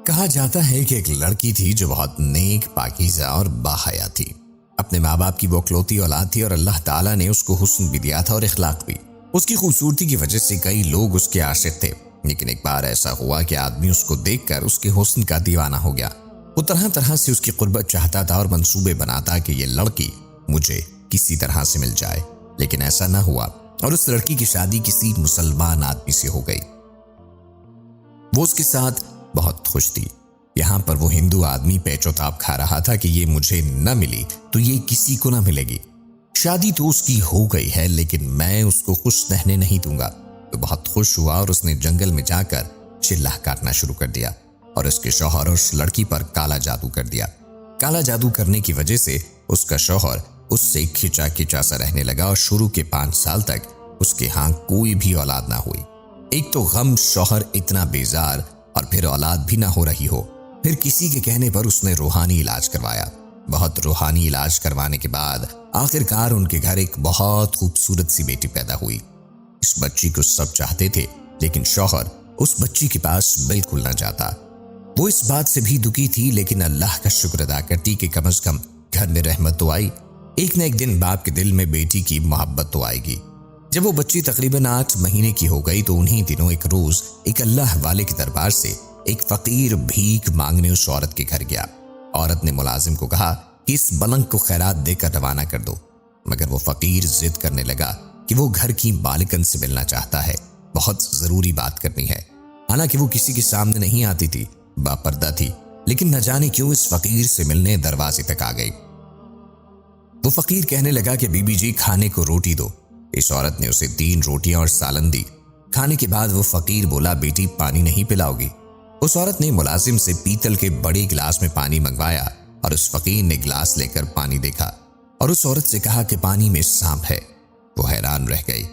کہا جاتا ہے کہ ایک لڑکی تھی جو بہت نیک، پاکیزہ اور باحیا تھی۔ اپنے ماں باپ کی وہ اکلوتی اولاد تھی اور اللہ تعالیٰ نے اس کو حسن بھی دیا تھا اور اخلاق بھی۔ اس کی خوبصورتی کی وجہ سے کئی لوگ اس کے عاشق تھے، لیکن ایک بار ایسا ہوا کہ آدمی اس کو دیکھ کر اس کے حسن کا دیوانہ ہو گیا۔ وہ طرح طرح سے اس کی قربت چاہتا تھا اور منصوبے بناتا کہ یہ لڑکی مجھے کسی طرح سے مل جائے، لیکن ایسا نہ ہوا اور اس لڑکی کی شادی کسی مسلمان آدمی سے ہو گئی۔ وہ اس کے ساتھ بہت خوش تھی۔ یہاں پر وہ ہندو آدمی پیچ و تاب کھا رہا تھا کہ یہ مجھے نہ ملی تو یہ کسی کو نہ ملے گی۔ شادی تو اس کی ہو گئی ہے لیکن میں اس کو خوش رہنے نہیں دوں گا۔ تو بہت خوش ہوا اور اس نے جنگل میں جا کر چلہ کاٹنا شروع کر دیا اور اس کے شوہر اور اس لڑکی پر کالا جادو کر دیا۔ کالا جادو کرنے کی وجہ سے اس کا شوہر اس سے کھچا کھچا سا رہنے لگا اور شروع کے 5 سال تک اس کے ہاں کوئی بھی اولاد نہ ہوئی۔ ایک تو غم شوہر اتنا بیزار اور پھر اولاد بھی نہ ہو رہی ہو، پھر کسی کے کہنے پر اس نے روحانی علاج کروایا۔ بہت روحانی علاج کروانے کے بعد آخر کار ان کے گھر ایک بہت خوبصورت سی بیٹی پیدا ہوئی۔ اس بچی کو سب چاہتے تھے لیکن شوہر اس بچی کے پاس بالکل نہ جاتا۔ وہ اس بات سے بھی دکھی تھی لیکن اللہ کا شکر ادا کرتی کہ کم از کم گھر میں رحمت تو آئی۔ ایک نہ ایک دن باپ کے دل میں بیٹی کی محبت تو آئے گی۔ جب وہ بچی تقریباً 8 مہینے کی ہو گئی تو انہی دنوں ایک روز ایک اللہ والے کے دربار سے ایک فقیر بھیک مانگنے اس عورت کے گھر گیا۔ عورت نے ملازم کو کہا کہ اس بلنگ کو خیرات دے کر روانہ کر دو، مگر وہ فقیر ضد کرنے لگا کہ وہ گھر کی مالکن سے ملنا چاہتا ہے، بہت ضروری بات کرنی ہے۔ حالانکہ وہ کسی کے سامنے نہیں آتی تھی، باپردہ تھی، لیکن نہ جانے کیوں اس فقیر سے ملنے دروازے تک آ گئی۔ وہ فقیر کہنے لگا کہ بی بی جی کھانے کو روٹی دو۔ اس عورت نے اسے 3 روٹیاں اور سالن دی۔ کھانے کے بعد وہ فقیر بولا بیٹی پانی نہیں پلاؤ گی؟ اس عورت نے ملازم سے پیتل کے بڑے گلاس میں پانی منگوایا اور اس فقیر نے گلاس لے کر پانی دیکھا اور اس عورت سے کہا کہ پانی میں سانپ ہے۔ وہ حیران رہ گئی۔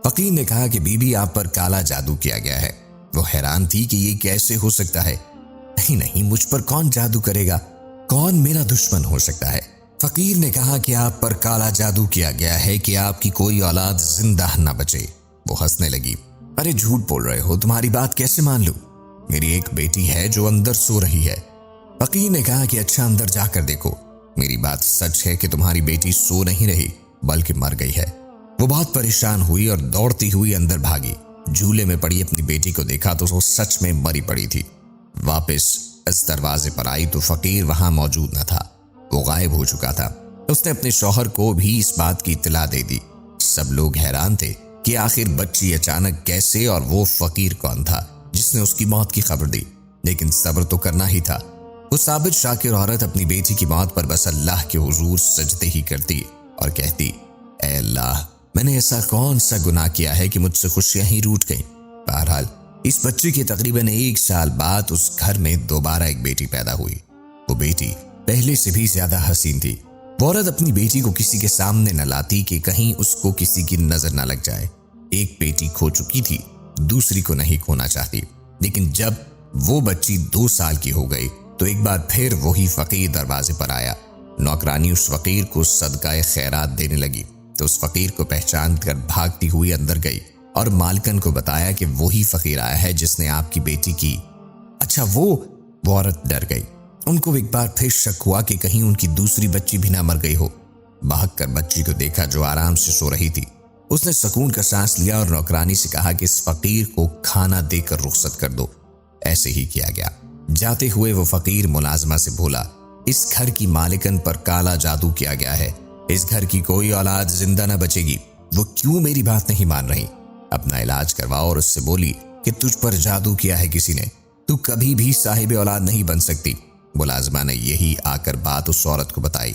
فقیر نے کہا کہ بی بی آپ پر کالا جادو کیا گیا ہے۔ وہ حیران تھی کہ یہ کیسے ہو سکتا ہے۔ نہیں مجھ پر کون جادو کرے گا؟ کون میرا دشمن ہو سکتا ہے؟ فقیر نے کہا کہ آپ پر کالا جادو کیا گیا ہے کہ آپ کی کوئی اولاد زندہ نہ بچے۔ وہ ہنسنے لگی۔ ارے جھوٹ بول رہے ہو، تمہاری بات کیسے مان لوں؟ میری ایک بیٹی ہے جو اندر سو رہی ہے۔ فقیر نے کہا کہ اچھا اندر جا کر دیکھو۔ میری بات سچ ہے کہ تمہاری بیٹی سو نہیں رہی بلکہ مر گئی ہے۔ وہ بہت پریشان ہوئی اور دوڑتی ہوئی اندر بھاگی۔ جھولے میں پڑی اپنی بیٹی کو دیکھا تو وہ سچ میں مری پڑی تھی۔ واپس اس دروازے پر آئی تو فقیر وہاں موجود نہ تھا، وہ غائب ہو چکا تھا۔ اس نے اپنے شوہر کو بھی اس بات کی اطلاع دے دی۔ سب لوگ حیران تھے کہ آخر بچی اچانک کیسے اور وہ فقیر کون تھا جس نے اس کی موت کی خبر دی، لیکن صبر تو کرنا ہی تھا۔ وہ ثابت شاکر عورت اپنی بیٹی کی موت پر بس اللہ کے حضور سجدے ہی کرتی اور کہتی، اے اللہ، میں نے ایسا کون سا گناہ کیا ہے کہ مجھ سے خوشیاں ہی روٹ گئیں۔ بہرحال اس بچے کے تقریباً 1 سال بعد اس گھر میں دوبارہ ایک بیٹی پیدا ہوئی۔ وہ بیٹی پہلے سے بھی زیادہ حسین تھی۔ وہ عورت اپنی بیٹی کو کسی کے سامنے نہ لاتی کہ کہیں اس کو کسی کی نظر نہ لگ جائے۔ ایک بیٹی کھو چکی تھی، دوسری کو نہیں کھونا چاہتی، لیکن جب وہ بچی 2 سال کی ہو گئی تو ایک بار پھر وہی فقیر دروازے پر آیا۔ نوکرانی اس فقیر کو صدقہ خیرات دینے لگی تو اس فقیر کو پہچان کر بھاگتی ہوئی اندر گئی اور مالکن کو بتایا کہ وہی فقیر آیا ہے جس نے آپ کی بیٹی کی۔ اچھا وہ عورت ڈر گئی۔ ان کو ایک بار پھر شک ہوا کہ کہیں ان کی دوسری بچی بھی نہ مر گئی ہو۔ بھاگ کر بچی کو دیکھا جو آرام سے سو رہی تھی۔ اس نے سکون کا سانس لیا اور نوکرانی سے کہا کہ اس فقیر کو کھانا دے کر رخصت کر دو۔ ایسے ہی کیا گیا۔ جاتے ہوئے وہ فقیر ملازمہ سے بولا، اس گھر کی مالکن پر کالا جادو کیا گیا ہے، اس گھر کی کوئی اولاد زندہ نہ بچے گی۔ وہ کیوں میری بات نہیں مان رہی؟ اپنا علاج کرواؤ۔ اور اس سے بولی کہ تجھ پر جادو کیا ہے کسی نے، تو کبھی بھی صاحب اولاد نہیں بن سکتی۔ ملازمہ نے یہی آ کر بات اس عورت کو بتائی۔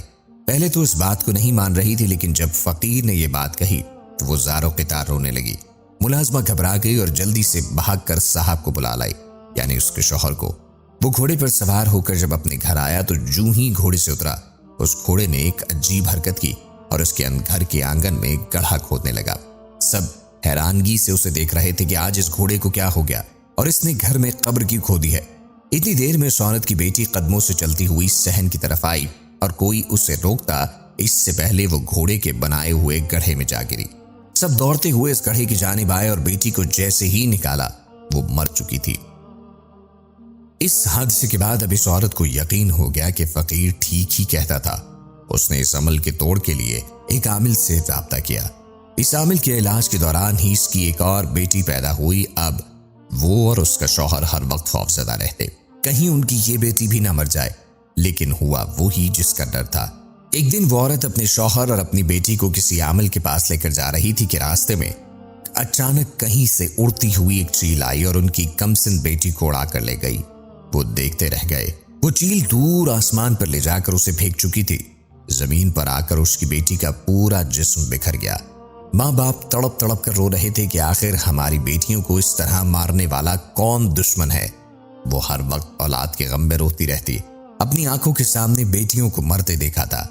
پہلے تو اس بات کو نہیں مان رہی تھی، لیکن جب فقیر نے یہ بات کہی تو وہ زار و قطار رونے لگی۔ ملازمہ گھبرا گئی اور جلدی سے بھاگ کر صاحب کو بلا لائی، یعنی اس کے شوہر کو۔ وہ گھوڑے پر سوار ہو کر جب اپنے گھر آیا تو جوں ہی گھوڑے سے اترا، اس گھوڑے نے ایک عجیب حرکت کی اور اس کے گھر کے آنگن میں گڑھا کھودنے لگا۔ سب حیرانگی سے اسے دیکھ رہے تھے کہ آج اس گھوڑے کو کیا ہو گیا اور اس نے گھر میں قبر کیوں کھودی ہے۔ اتنی دیر میں اس عورت کی بیٹی قدموں سے چلتی ہوئی صحن کی طرف آئی اور کوئی اسے روکتا اس سے پہلے وہ گھوڑے کے بنائے ہوئے گڑھے میں جا گری۔ سب دوڑتے ہوئے اس گڑھے کی جانب آئے اور بیٹی کو جیسے ہی نکالا وہ مر چکی تھی۔ اس حادثے کے بعد اب اس عورت کو یقین ہو گیا کہ فقیر ٹھیک ہی کہتا تھا۔ اس نے اس عمل کے توڑ کے لیے ایک عامل سے رابطہ کیا۔ اس عامل کے علاج کے دوران ہی اس کی ایک اور بیٹی پیدا ہوئی۔ اب وہ اور اس کا شوہر ہر وقت خوفزدہ رہتے، کہیں ان کی یہ بیٹی بھی نہ مر جائے، لیکن ہوا وہی جس کا ڈر تھا۔ ایک دن وہ عورت اپنے شوہر اور اپنی بیٹی کو کسی عامل کے پاس لے کر جا رہی تھی کہ راستے میں اچانک کہیں سے اڑتی ہوئی ایک چیل آئی اور ان کی کمسن بیٹی کو اڑا کر لے گئی۔ وہ دیکھتے رہ گئے۔ وہ چیل دور آسمان پر لے جا کر اسے پھینک چکی تھی۔ زمین پر آ کر اس کی بیٹی کا پورا جسم بکھر گیا۔ ماں باپ تڑپ تڑپ کر رو رہے تھے کہ آخر ہماری بیٹیوں کو اس طرح مارنے والا کون دشمن ہے۔ وہ ہر وقت اولاد کے غم میں روتی رہتی، اپنی آنکھوں کے سامنے بیٹیوں کو مرتے دیکھا تھا۔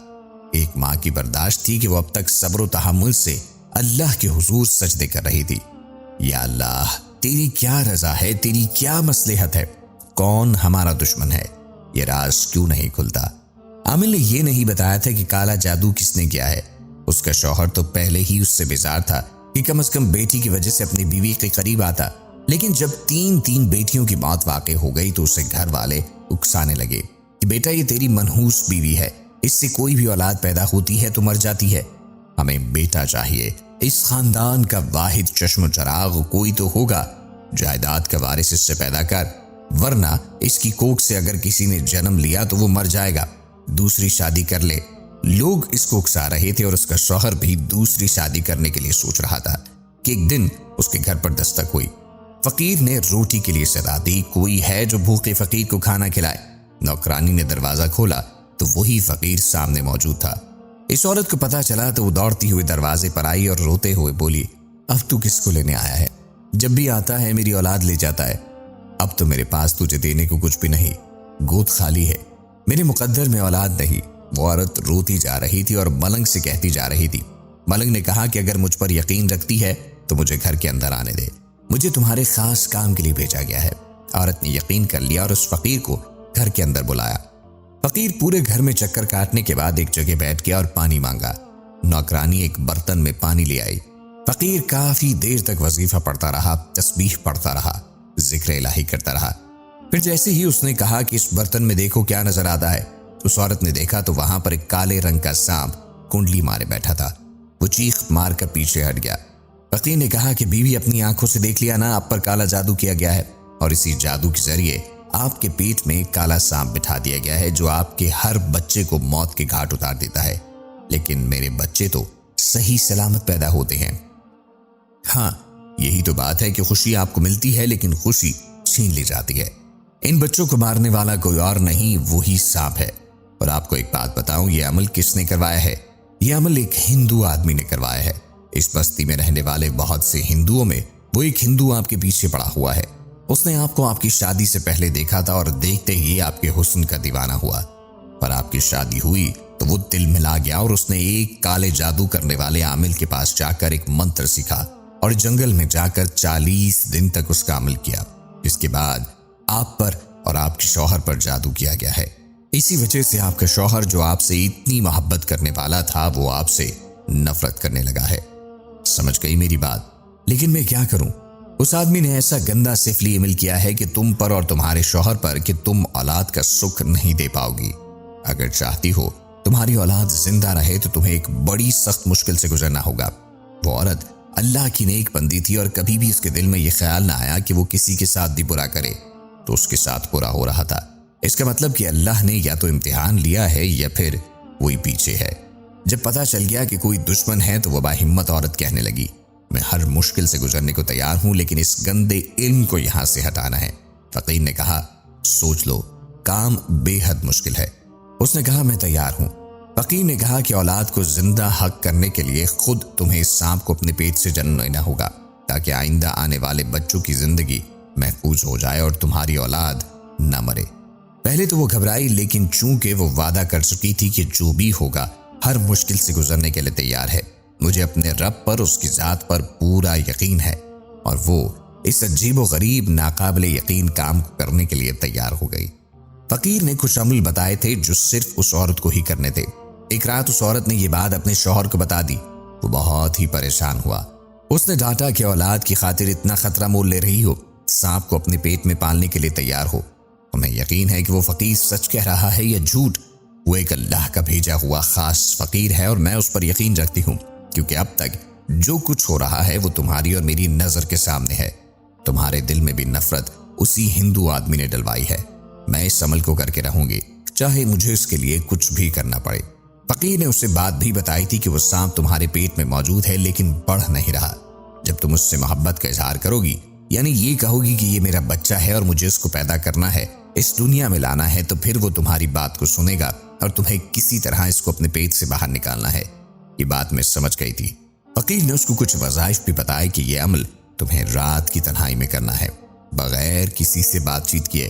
ایک ماں کی برداشت تھی کہ وہ اب تک صبر و تحمل سے اللہ کے حضور سجدے کر رہی تھی۔ یا اللہ، تیری کیا رضا ہے، تیری کیا مصلحت ہے، کون ہمارا دشمن ہے، یہ راز کیوں نہیں کھلتا؟ عامل نے یہ نہیں بتایا تھا کہ کالا جادو کس نے کیا ہے۔ اس کا شوہر تو پہلے ہی اس سے بیزار تھا کہ کم از کم بیٹی کی وجہ سے اپنی بیوی کے قریب آتا، لیکن جب تین بیٹیوں کی موت واقع ہو گئی تو اسے گھر والے اکسانے لگے کہ بیٹا یہ تیری منحوس بیوی ہے، اس سے کوئی بھی اولاد پیدا ہوتی ہے تو مر جاتی ہے، ہمیں بیٹا چاہیے، اس خاندان کا واحد چشم و چراغ کوئی تو ہوگا، جائیداد کا وارث اس سے پیدا کر، ورنہ اس کی کوکھ سے اگر کسی نے جنم لیا تو وہ مر جائے گا، دوسری شادی کر لے۔ لوگ اس کو اکسا رہے تھے اور اس کا شوہر بھی دوسری شادی کرنے کے لیے سوچ رہا تھا کہ ایک دن اس کے گھر پر دستک ہوئی۔ فقیر نے روٹی کے لیے صدا دی، کوئی ہے جو بھوکے فقیر کو کھانا کھلائے؟ نوکرانی نے دروازہ کھولا تو وہی فقیر سامنے موجود تھا۔ اس عورت کو پتا چلا تو وہ دوڑتی ہوئی دروازے پر آئی اور روتے ہوئے بولی، اب تو کس کو لینے آیا ہے؟ جب بھی آتا ہے میری اولاد لے جاتا ہے، اب تو میرے پاس تجھے دینے کو کچھ بھی نہیں، گود خالی ہے، میرے مقدر میں اولاد نہیں۔ وہ عورت روتی جا رہی تھی اور ملنگ سے کہتی جا رہی تھی۔ ملنگ نے کہا کہ اگر مجھ پر یقین رکھتی ہے تو مجھے گھر کے اندر آنے دے، مجھے تمہارے خاص کام کے لیے بھیجا گیا ہے۔ عورت نے یقین کر لیا اور اس فقیر کو گھر کے اندر بلایا۔ فقیر پورے گھر میں چکر کاٹنے کے بعد ایک جگہ بیٹھ گیا اور پانی مانگا۔ نوکرانی ایک برتن میں پانی لے آئی۔ فقیر کافی دیر تک وظیفہ پڑھتا رہا، تسبیح پڑھتا رہا، ذکر الہی کرتا رہا۔ پھر جیسے ہی اس نے کہا کہ اس برتن میں دیکھو کیا نظر آتا ہے، اس عورت نے دیکھا تو وہاں پر ایک کالے رنگ کا سانپ کنڈلی مارے بیٹھا تھا۔ وہ چیخ مار کر پیچھے ہٹ گیا۔ فقیر نے کہا کہ بیوی اپنی آنکھوں سے دیکھ لیا نا، آپ پر کالا جادو کیا گیا ہے اور اسی جادو کے ذریعے آپ کے پیٹ میں ایک کالا سانپ بٹھا دیا گیا ہے جو آپ کے ہر بچے کو موت کے گھاٹ اتار دیتا ہے، لیکن میرے بچے تو صحیح سلامت پیدا ہوتے ہیں۔ ہاں، یہی تو بات ہے کہ خوشی آپ کو ملتی ہے لیکن خوشی چھین لی جاتی ہے۔ ان بچوں کو مارنے والا کوئی اور نہیں، وہی سانپ ہے۔ اور آپ کو ایک بات بتاؤں، یہ عمل کس نے کروایا ہے؟ یہ عمل ایک ہندو آدمی نے کروایا ہے۔ اس بستی میں رہنے والے بہت سے ہندوؤں میں وہ ایک ہندو آپ کے پیچھے پڑا ہوا ہے۔ اس نے آپ کو آپ کی شادی سے پہلے دیکھا تھا اور دیکھتے ہی آپ کے حسن کا دیوانہ ہوا، پر آپ کی شادی ہوئی تو وہ دل ملا گیا اور اس نے ایک کالے جادو کرنے والے عامل کے پاس جا کر ایک منتر سیکھا اور جنگل میں جا کر 40 دن تک اس کا عمل کیا، جس کے بعد آپ پر اور آپ کے شوہر پر جادو کیا گیا ہے۔ اسی وجہ سے آپ کا شوہر جو آپ سے اتنی محبت کرنے والا تھا وہ آپ سے نفرت کرنے لگا ہے۔ سمجھ گئی میری بات؟ لیکن میں کیا کروں؟ اس آدمی نے ایسا گندا سفلی عمل کیا ہے کہ تم پر اور تمہارے شوہر پر کہ تم اولاد کا سکھ نہیں دے پاؤ گی۔ اگر چاہتی ہو تمہاری اولاد زندہ رہے تو تمہیں ایک بڑی سخت مشکل سے گزرنا ہوگا۔ وہ عورت اللہ کی نیک بندی تھی اور کبھی بھی اس کے دل میں یہ خیال نہ آیا کہ وہ کسی کے ساتھ بھی برا کرے، تو اس کے ساتھ برا ہو رہا تھا۔ اس کا مطلب کہ اللہ نے یا تو امتحان لیا ہے یا پھر وہی پیچھے ہے۔ جب پتا چل گیا کہ کوئی دشمن ہے تو وہ باہمت عورت کہنے لگی، میں ہر مشکل سے گزرنے کو تیار ہوں لیکن اس گندے علم کو یہاں سے ہٹانا ہے۔ فقیر نے کہا، سوچ لو، کام بے حد مشکل ہے۔ اس نے کہا، میں تیار ہوں۔ فقیر نے کہا کہ اولاد کو زندہ حق کرنے کے لیے خود تمہیں اس سانپ کو اپنے پیٹ سے جنم لینا ہوگا تاکہ آئندہ آنے والے بچوں کی زندگی محفوظ ہو جائے اور تمہاری اولاد نہ مرے۔ پہلے تو وہ گھبرائی، لیکن چونکہ وہ وعدہ کر چکی تھی کہ جو بھی ہوگا ہر مشکل سے گزرنے کے لیے تیار ہے، مجھے اپنے رب پر، اس کی ذات پر پورا یقین ہے، اور وہ اس عجیب و غریب ناقابل یقین کام کو کرنے کے لیے تیار ہو گئی۔ فقیر نے کچھ عمل بتائے تھے جو صرف اس عورت کو ہی کرنے تھے۔ ایک رات اس عورت نے یہ بات اپنے شوہر کو بتا دی۔ وہ بہت ہی پریشان ہوا۔ اس نے ڈانٹا کہ اولاد کی خاطر اتنا خطرہ مول لے رہی ہو، سانپ کو اپنے پیٹ میں پالنے کے لیے تیار ہو، تمہیں یقین ہے کہ وہ فقیر سچ کہہ رہا ہے یا جھوٹ؟ وہ ایک اللہ کا بھیجا ہوا خاص فقیر ہے اور میں اس پر یقین رکھتی ہوں، کیونکہ اب تک جو کچھ ہو رہا ہے وہ تمہاری اور میری نظر کے سامنے ہے۔ تمہارے دل میں بھی نفرت اسی ہندو آدمی نے ڈلوائی ہے۔ میں اس عمل کو کر کے رہوں گی، چاہے مجھے اس کے لیے کچھ بھی کرنا پڑے۔ فقیر نے اسے بات بھی بتائی تھی کہ وہ سانپ تمہارے پیٹ میں موجود ہے لیکن بڑھ نہیں رہا۔ جب تم اس سے محبت کا اظہار کرو گی، یعنی یہ کہو گی کہ یہ میرا بچہ ہے اور مجھے اس کو پیدا کرنا ہے، اس دنیا میں لانا ہے، تو پھر وہ تمہاری بات کو سنے گا اور تمہیں کسی طرح اس کو اپنے پیٹ سے باہر نکالنا ہے۔ یہ بات میں سمجھ گئی تھی۔ فقیر نے اس کو کچھ وظائف بھی بتائے کہ یہ عمل تمہیں رات کی تنہائی میں کرنا ہے، بغیر کسی سے بات چیت کیے۔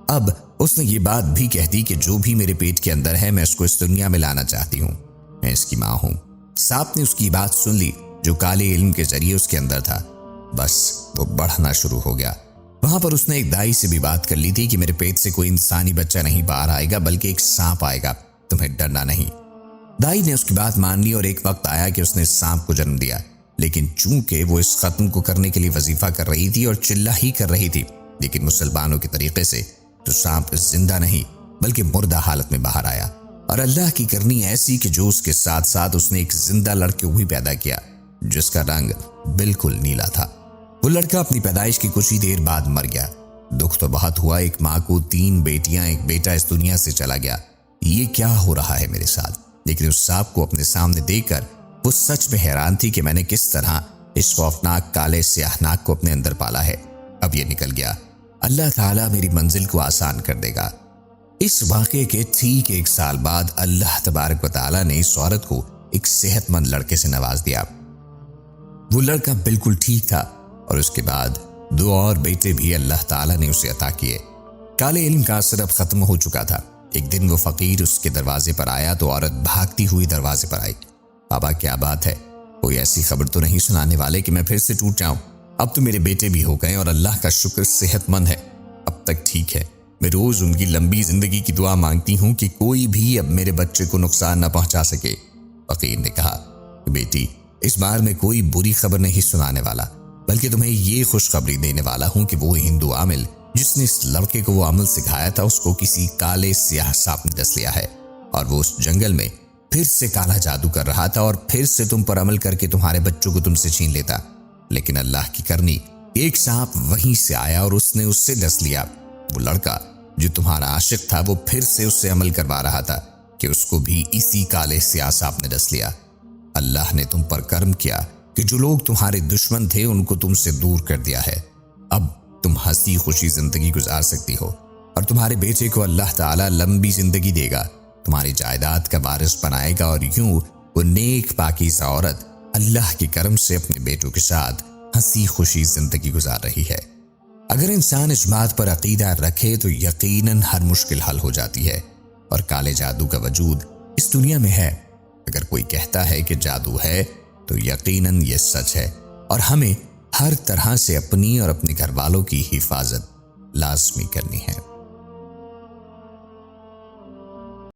اب اس نے یہ بات بھی کہہ دی کہ جو بھی میرے پیٹ کے اندر ہے میں اس کو اس دنیا میں لانا چاہتی ہوں، میں اس کی ماں ہوں۔ سانپ نے اس کی بات سن لی جو کالے علم کے ذریعے اس کے اندر تھا، بس وہ بڑھنا شروع ہو گیا۔ وہاں پر اس نے ایک دائی سے بھی بات کر لی تھی کہ میرے پیٹ سے کوئی انسانی بچہ نہیں باہر آئے گا بلکہ ایک سانپ آئے گا، تمہیں ڈرنا نہیں۔ دائی نے اس کی بات مان لی اور ایک وقت آیا کہ اس نے سانپ کو جنم دیا، لیکن چونکہ وہ اس ختم کو کرنے کے لیے وظیفہ کر رہی تھی اور چلہ ہی کر رہی تھی، لیکن مسلمانوں کے طریقے سے تو سانپ زندہ نہیں بلکہ مردہ حالت میں باہر آیا۔ اور اللہ کی کرنی ایسی کہ جو اس کے ساتھ ساتھ اس نے ایک زندہ لڑکے کو بھی پیدا کیا جس کا رنگ بالکل نیلا تھا۔ وہ لڑکا اپنی پیدائش کی کچھ ہی دیر بعد مر گیا۔ دکھ تو بہت ہوا، ایک ماں کو 3 بیٹیاں، ایک بیٹا اس دنیا سے چلا گیا۔ یہ کیا ہو رہا ہے میرے ساتھ؟ لیکن اس سانپ کو اپنے سامنے دیکھ کر وہ سچ میں حیران تھی کہ میں نے کس طرح اس خوفناک کالے سیاہ ناک کو اپنے اندر پالا ہے۔ اب یہ نکل گیا، اللہ تعالیٰ میری منزل کو آسان کر دے گا۔ اس واقعے کے ٹھیک 1 سال بعد اللہ تبارک و تعالیٰ نے اس عورت کو ایک صحت مند لڑکے سے نواز دیا۔ وہ لڑکا بالکل ٹھیک تھا اور اس کے بعد 2 اور بیٹے بھی اللہ تعالیٰ نے اسے عطا کیے۔ کالے علم کا اثر اب ختم ہو چکا تھا۔ ایک دن وہ فقیر اس کے دروازے پر آیا تو عورت بھاگتی ہوئی دروازے پر آئی۔ بابا کیا بات ہے؟ کوئی ایسی خبر تو نہیں سنانے والے کہ میں پھر سے ٹوٹ جاؤں؟ اب تو میرے بیٹے بھی ہو گئے اور اللہ کا شکر صحت مند ہے، اب تک ٹھیک ہے۔ میں روز ان کی لمبی زندگی کی دعا مانگتی ہوں کہ کوئی بھی اب میرے بچے کو نقصان نہ پہنچا سکے۔ فقیر نے کہا، بیٹی اس بار میں کوئی بری خبر نہیں سنانے والا، بلکہ تمہیں یہ خوشخبری دینے والا ہوں کہ وہ ہندو عامل جس نے اس لڑکے کو وہ عمل سکھایا تھا اس کو کسی کالے سیاہ سانپ نے ڈس لیا ہے، اور وہ اس جنگل میں پھر سے کالا جادو کر رہا تھا اور پھر سے تم پر عمل کر کے تمہارے بچوں کو تم سے چھین لیتا، لیکن اللہ کی کرنی ایک سانپ وہیں سے آیا اور اس نے اس سے ڈس لیا۔ وہ لڑکا جو تمہارا عاشق تھا وہ پھر سے اس سے عمل کروا رہا تھا کہ اس کو بھی اسی کالے سیاہ سانپ نے ڈس لیا۔ اللہ نے تم پر کرم کیا کہ جو لوگ تمہارے دشمن تھے ان کو تم سے دور کر دیا ہے۔ اب تم ہنسی خوشی زندگی گزار سکتی ہو اور تمہارے بیٹے کو اللہ تعالیٰ لمبی زندگی دے گا، تمہاری جائیداد کا وارث بنائے گا، اور یوں وہ نیک پاکیزہ عورت اللہ کے کرم سے اپنے بیٹوں کے ساتھ ہنسی خوشی زندگی گزار رہی ہے۔ اگر انسان اس بات پر عقیدہ رکھے تو یقیناً ہر مشکل حل ہو جاتی ہے، اور کالے جادو کا وجود اس دنیا میں ہے۔ اگر کوئی کہتا ہے کہ جادو ہے تو یقیناً یہ سچ ہے، اور ہمیں ہر طرح سے اپنی اور اپنے گھر والوں کی حفاظت لازمی کرنی ہے۔